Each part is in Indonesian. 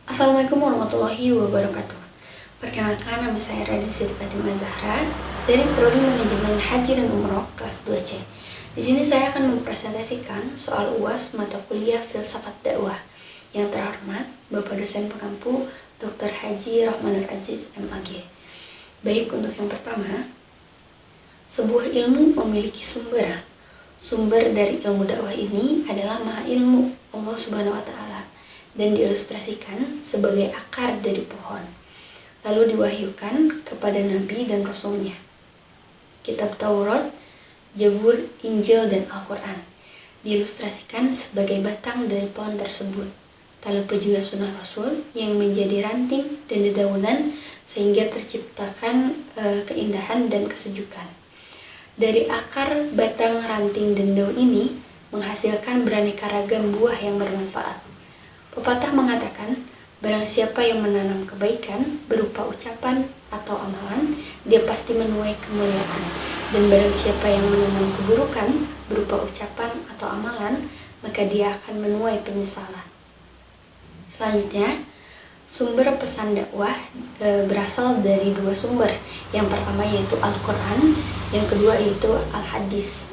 Assalamualaikum warahmatullahi wabarakatuh. Perkenalkan, nama saya Radin Siti Fatimah Zahra dari Prodi Manajemen Haji dan Umroh kelas 2C. Di sini saya akan mempresentasikan soal UAS mata kuliah Filsafat Dakwah. Yang terhormat Bapak dosen pengampu Dr. Haji Rahmanur Aziz MAG. Baik, untuk yang pertama, sebuah ilmu memiliki sumber. Sumber dari ilmu dakwah ini adalah Maha Ilmu Allah Subhanahu wa Ta'ala dan diilustrasikan sebagai akar dari pohon, lalu diwahyukan kepada Nabi dan Rasulnya. Kitab Taurat, Zabur, Injil, dan Al-Quran diilustrasikan sebagai batang dari pohon tersebut. Tak lupa juga sunnah Rasul yang menjadi ranting dan dedaunan sehingga terciptakan keindahan dan kesejukan. Dari akar, batang, ranting, dan daun ini menghasilkan beraneka ragam buah yang bermanfaat. Pepatah mengatakan, barang siapa yang menanam kebaikan berupa ucapan atau amalan, dia pasti menuai kemuliaan. Dan barang siapa yang menanam keburukan berupa ucapan atau amalan, maka dia akan menuai penyesalan. Selanjutnya, sumber pesan dakwah berasal dari dua sumber. Yang pertama yaitu Al-Quran, yang kedua yaitu Al-Hadis.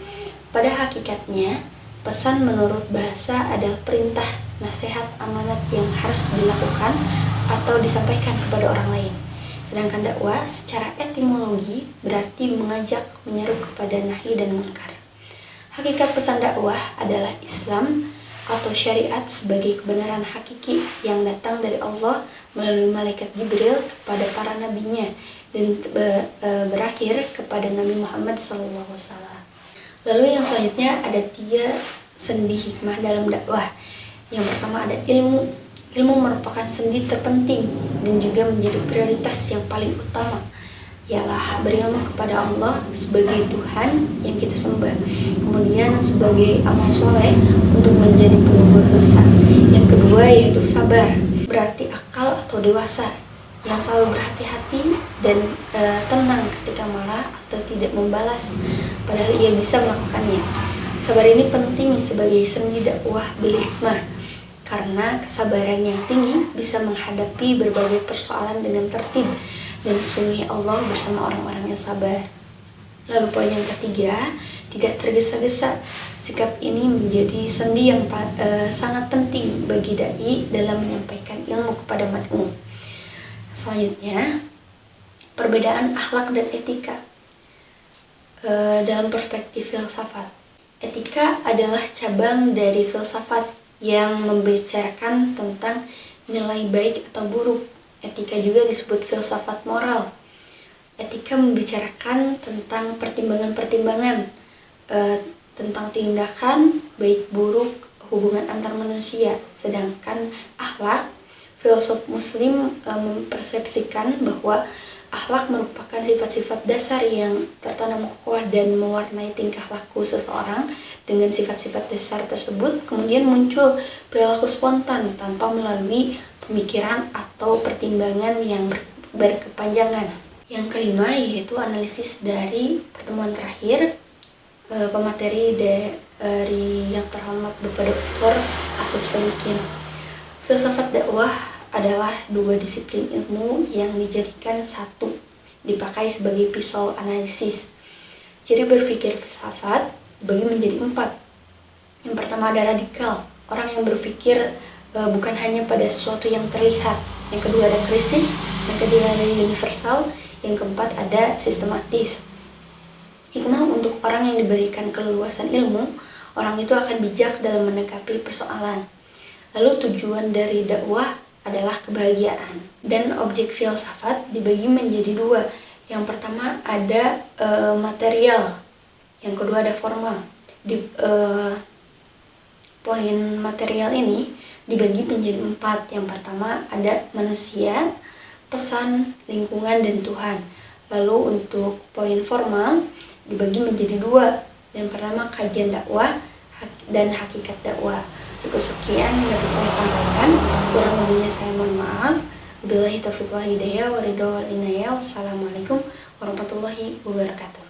Pada hakikatnya, pesan menurut bahasa adalah perintah, nasihat, amanat yang harus dilakukan atau disampaikan kepada orang lain. Sedangkan dakwah secara etimologi berarti mengajak, menyeru kepada nahi dan munkar. Hakikat pesan dakwah adalah Islam atau syariat sebagai kebenaran hakiki yang datang dari Allah melalui malaikat Jibril kepada para nabinya dan berakhir kepada Nabi Muhammad SAW. Lalu yang selanjutnya ada 3 sendi hikmah dalam dakwah. Yang pertama ada ilmu. Ilmu merupakan sendi terpenting dan juga menjadi prioritas yang paling utama, ialah berilmu kepada Allah sebagai Tuhan yang kita sembah, kemudian sebagai amal soleh untuk menjadi pengubur dosa. Yang kedua yaitu sabar, berarti akal atau dewasa yang selalu berhati-hati dan tenang ketika marah atau tidak membalas padahal ia bisa melakukannya. Sabar ini penting sebagai sendi dakwah bil hikmah, karena kesabaran yang tinggi bisa menghadapi berbagai persoalan dengan tertib, dan sesungguhnya Allah bersama orang-orang yang sabar. Lalu poin yang ketiga, tidak tergesa-gesa. Sikap ini menjadi sendi yang sangat penting bagi dai dalam menyampaikan ilmu kepada mad'u. Selanjutnya, perbedaan akhlak dan etika dalam perspektif filsafat. Etika adalah cabang dari filsafat yang membicarakan tentang nilai baik atau buruk. Etika juga disebut filsafat moral. Etika membicarakan tentang pertimbangan-pertimbangan tentang tindakan baik buruk hubungan antar manusia. Sedangkan akhlak, filsuf muslim mempersepsikan bahwa akhlak merupakan sifat-sifat dasar yang tertanam kokoh dan mewarnai tingkah laku seseorang. Dengan sifat-sifat dasar tersebut kemudian muncul perilaku spontan tanpa melalui pemikiran atau pertimbangan yang berkepanjangan. Yang kelima yaitu analisis dari pertemuan terakhir pemateri dari yang terhormat Bapak Dr. Asep Sadikin. Filsafat dakwah adalah 2 disiplin ilmu yang dijadikan satu, dipakai sebagai pisau analisis. Ciri berpikir filsafat dibagi menjadi 4. Yang pertama ada radikal, orang yang berpikir bukan hanya pada sesuatu yang terlihat. Yang kedua ada krisis, yang ketiga ada universal, yang keempat ada sistematis. Hikmah untuk orang yang diberikan keleluasan ilmu, orang itu akan bijak dalam menanggapi persoalan. Lalu tujuan dari dakwah adalah kebahagiaan. Dan objek filsafat dibagi menjadi 2. Yang pertama ada material, yang kedua ada formal. Poin material ini dibagi menjadi 4. Yang pertama ada manusia, pesan, lingkungan, dan Tuhan. Lalu untuk poin formal dibagi menjadi 2. Yang pertama kajian dakwah dan hakikat dakwah. Cukup sekian yang dapat saya sampaikan. Kurang lebihnya saya mohon maaf. Wabillahi taufiq wal hidayah wa ridha wal inayah. Wassalamualaikum warahmatullahi wabarakatuh.